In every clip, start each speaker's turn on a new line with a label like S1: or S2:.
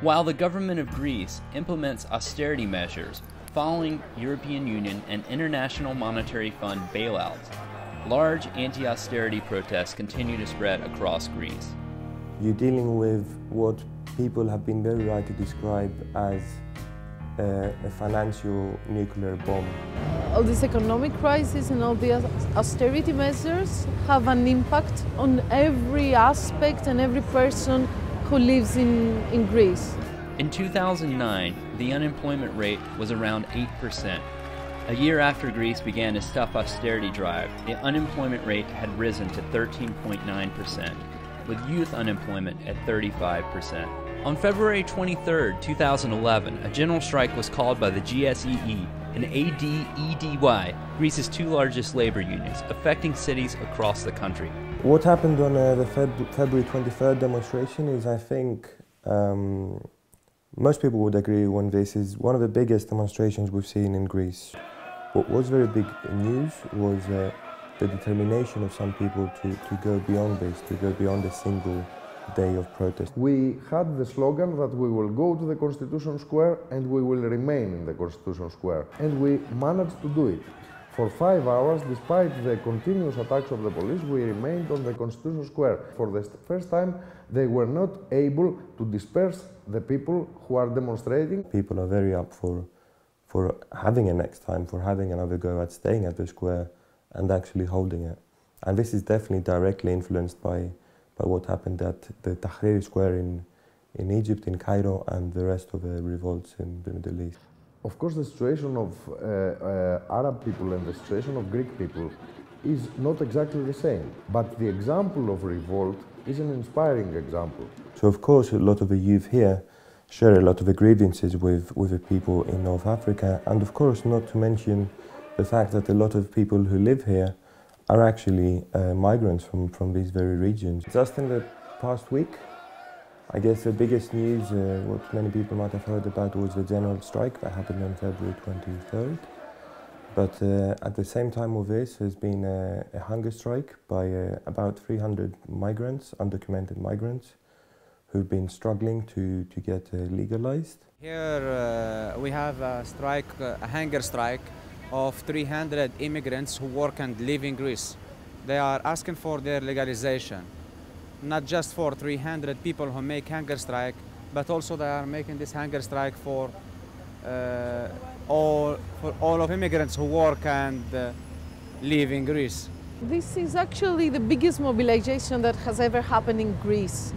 S1: While the government of Greece implements austerity measures following European Union and International Monetary Fund bailouts, large anti-austerity protests continue to spread across Greece.
S2: You're dealing with what people have been very right to describe as a financial nuclear bomb.
S3: All this economic crisis and all the austerity measures have an impact on every aspect and every person who lives in Greece.
S1: In 2009, the unemployment rate was around 8%. A year after Greece began its tough austerity drive, the unemployment rate had risen to 13.9%, with youth unemployment at 35%. On February 23, 2011, a general strike was called by the GSEE and ADEDY, Greece's two largest labor unions, affecting cities across the country.
S2: What happened on the February 23rd demonstration is, I think, most people would agree on this, is one of the biggest demonstrations we've seen in Greece. What was very big news was the determination of some people to go beyond this, to go beyond a single day of protest.
S4: We had the slogan that we will go to the Constitution Square and we will remain in the Constitution Square. And we managed to do it. For 5 hours, despite the continuous attacks of the police, we remained on the Constitution Square. For the first time, they were not able to disperse the people who are demonstrating.
S2: People are very up for having a next time, for having another go at staying at the square and actually holding it. And this is definitely directly influenced by what happened at the Tahrir Square in Egypt, in Cairo, and the rest of the revolts in the Middle East.
S4: Of course, the situation of Arab people and the situation of Greek people is not exactly the same. But the example of revolt is an inspiring example.
S2: So, of course, a lot of the youth here share a lot of the grievances with the people in North Africa, and of course, not to mention the fact that a lot of people who live here are actually migrants from these very regions. Just in the past week, I guess the biggest news, what many people might have heard about, was the general strike that happened on February 23rd. But at the same time with this, there's been a hunger strike by about 300 migrants, undocumented migrants, who've been struggling to get legalized.
S5: Here we have a strike, a hunger strike of 300 immigrants who work and live in Greece. They are asking for their legalization. Not just for 300 people who make hunger strike, but also they are making this hunger strike for all of immigrants who work and live in Greece.
S3: This is actually the biggest mobilization that has ever happened in Greece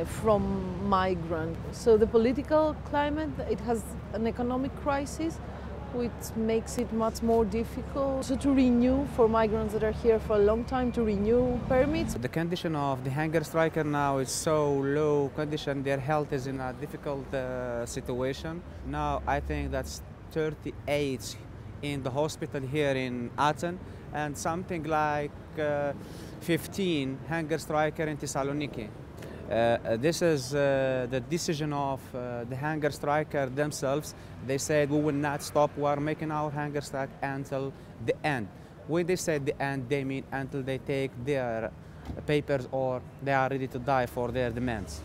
S3: from migrants. So the political climate, it has an economic crisis, which makes it much more difficult to renew for migrants that are here for a long time, to renew permits.
S5: The condition of the hunger striker now is so low condition, their health is in a difficult situation. Now I think that's 38 in the hospital here in Athens and something like 15 hunger striker in Thessaloniki. This is the decision of the hunger striker themselves. They said we will not stop, we are making our hunger strike until the end. When they said the end, they mean until they take their papers or they are ready to die for their demands.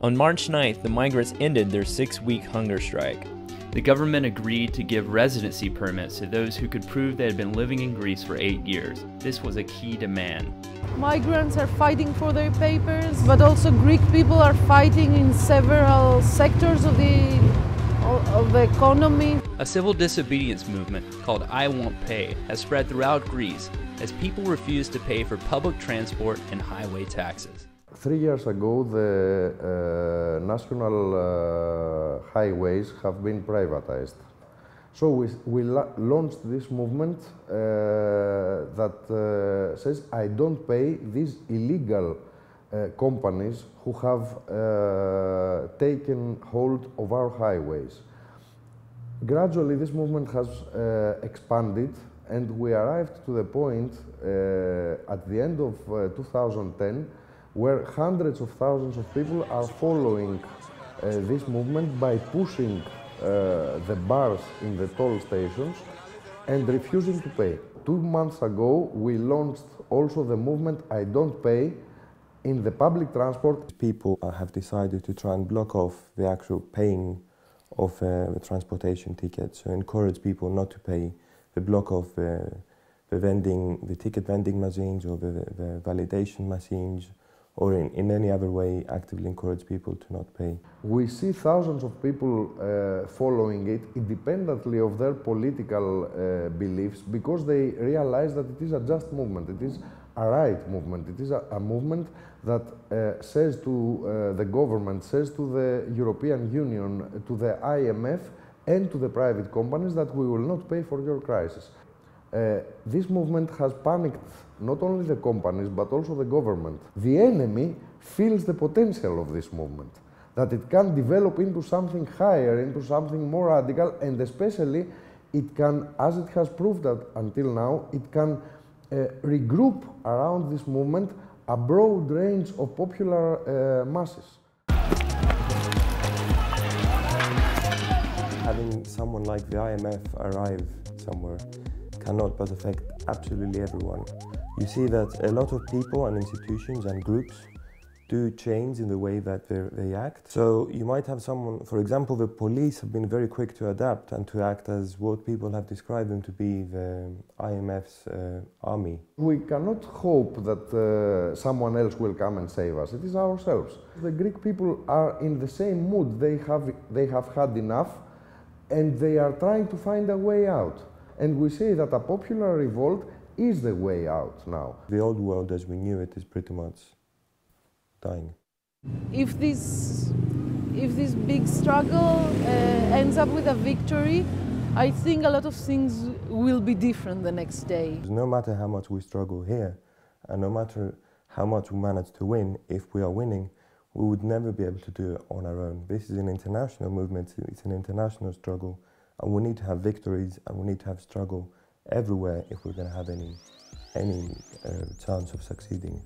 S1: On March 9th, the migrants ended their 6-week hunger strike. The government agreed to give residency permits to those who could prove they had been living in Greece for 8 years. This was a key demand.
S3: Migrants are fighting for their papers, but also Greek people are fighting in several sectors of the economy.
S1: A civil disobedience movement called I Won't Pay has spread throughout Greece as people refuse to pay for public transport and highway taxes.
S4: 3 years ago, the national highways have been privatized. So we launched this movement that says, I don't pay these illegal companies who have taken hold of our highways. Gradually, this movement has expanded, and we arrived to the point at the end of 2010 where hundreds of thousands of people are following this movement by pushing the bars in the toll stations and refusing to pay. 2 months ago, we launched also the movement I Don't Pay, In the public transport,
S2: people have decided to try and block off the actual paying of the transportation tickets, so encourage people not to pay, the block off the ticket vending machines or the validation machines, or in any other way actively encourage people to not pay.
S4: we see thousands of people following it independently of their political beliefs, because they realize that it is a just movement, it is a right movement, it is a movement that says to the government, says to the European Union, to the IMF and to the private companies that we will not pay for your crisis. This movement has panicked not only the companies but also the government. The enemy feels the potential of this movement, that it can develop into something higher, into something more radical, and especially it can, as it has proved that until now, it can regroup around this movement a broad range of popular masses.
S2: Having someone like the IMF arrive somewhere cannot but affect absolutely everyone. You see that a lot of people and institutions and groups do change in the way that they act. So you might have someone, for example, the police have been very quick to adapt and to act as what people have described them to be the IMF's army.
S4: We cannot hope that someone else will come and save us. It is ourselves. The Greek people are in the same mood. They have had enough and they are trying to find a way out. And we say that a popular revolt is the way out now.
S2: The old world as we knew it is pretty much dying.
S3: If this big struggle ends up with a victory, I think a lot of things will be different the next day.
S2: No matter how much we struggle here, and no matter how much we manage to win, if we are winning, we would never be able to do it on our own. This is an international movement, it's an international struggle, and we need to have victories and we need to have struggle everywhere if we're going to have any chance of succeeding.